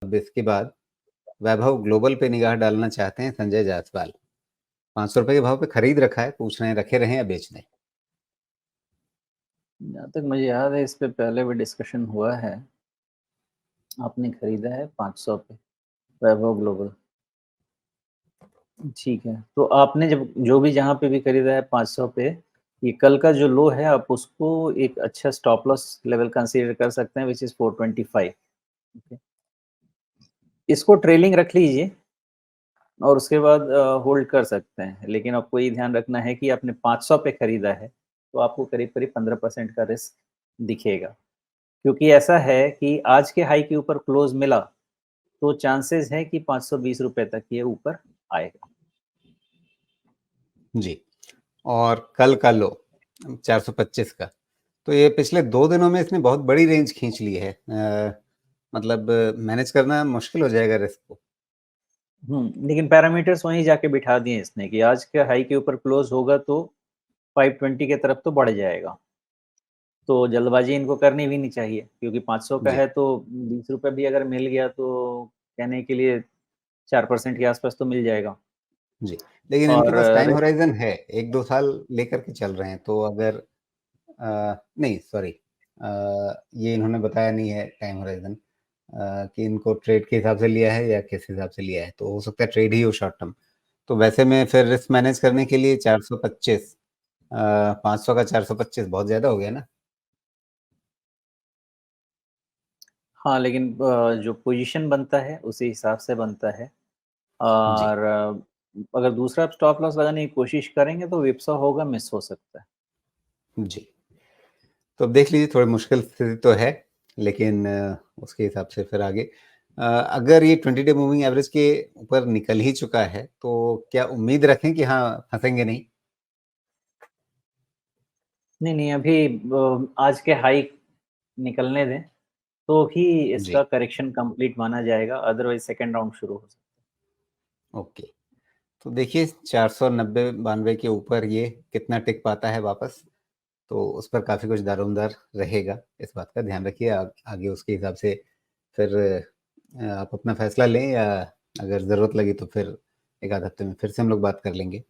अब इसके बाद वैभव ग्लोबल पे निगाह डालना चाहते हैं संजय जायसवाल। 500 रुपए के भाव पे खरीद रखा है, पूछ रहे हैं रखे रहें या बेच दें। जहाँ तक मुझे याद है इस पे पहले भी डिस्कशन हुआ है। आपने खरीदा है 500 पे वैभव ग्लोबल। ठीक है, तो आपने जब जो भी जहाँ पे भी खरीदा है 500 पे, ये कल का जो लो है आप उसको एक अच्छा स्टॉप लॉस लेवल कंसीडर कर सकते हैं व्हिच इज़ 425। ओके। इसको ट्रेलिंग रख लीजिए और उसके बाद होल्ड कर सकते हैं। लेकिन आपको ये ध्यान रखना है कि आपने 500 पे खरीदा है, तो आपको करीब-करीब 15% का रिस्क दिखेगा। क्योंकि ऐसा है कि आज के हाई के ऊपर क्लोज़ मिला, तो चांसेस है कि ₹520 तक ये ऊपर आएगा। जी, और कल का लो 425 का, तो ये पिछले 2 दिनों में इसने बहुत बड़ी रेंज खींच ली है। मतलब मैनेज करना मुश्किल हो जाएगा रिस्क को। लेकिन पैरामीटर्स वहीं जाके बिठा दिए इसने कि आज के हाई के ऊपर क्लोज़ होगा तो 520 की तरफ तो बढ़ जाएगा। तो जल्दबाज़ी इनको करनी भी नहीं चाहिए क्योंकि 500 का जी, है तो ₹20 भी अगर मिल गया तो कहने के लिए 4% के आस-पास तो मिल जाएगा। जी। लेकिन इनके और पास टाइम रिस्क होराइज़न है, 1-2 साल लेकर के चल रहे हैं, तो अगर नहीं सॉरी, ये इन्होंने बताया नहीं है टाइम होराइज़न, कि इनको ट्रेड के हिसाब से लिया है या किस हिसाब से लिया है, तो हो सकता है ट्रेड ही हो शॉर्ट टर्म। तो वैसे में फिर रिस्क मैनेज करने के लिए 425, 500 का 425 बहुत ज़्यादा हो गया ना? हाँ, लेकिन जो पोज़ीशन बनता है उसी हिसाब से बनता है जी, और अगर दूसरा स्टॉप लॉस लगाने की कोशिश करेंगे तो whipsaw होगा, मिस हो सकता है। जी। तो अब देख लीजिए, थोड़ी मुश्किल स्थिति तो है, लेकिन उसके हिसाब से फिर आगे अगर ये 20 डे मूविंग एवरेज के ऊपर निकल ही चुका है, तो क्या उम्मीद रखें कि हाँ, फँसेंगे नहीं? नहीं, नहीं अभी आज के हाई निकलने दें, तो ही जी, इसका करेक्शन कंप्लीट माना जाएगा, अदरवाइज़ सेकंड राउंड शुरू हो सकता ओके। तो देखिए 490-92 के ऊपर ये कितना टिक पाता है वापस, तो उस पर काफ़ी कुछ दारोमदार रहेगा। इस बात का ध्यान रखिए, आगे उसके हिसाब से फिर आप अपना फैसला लें, या अगर ज़रूरत लगी तो फिर 1 आध हफ्ते में फिर से हम लोग बात कर लेंगे।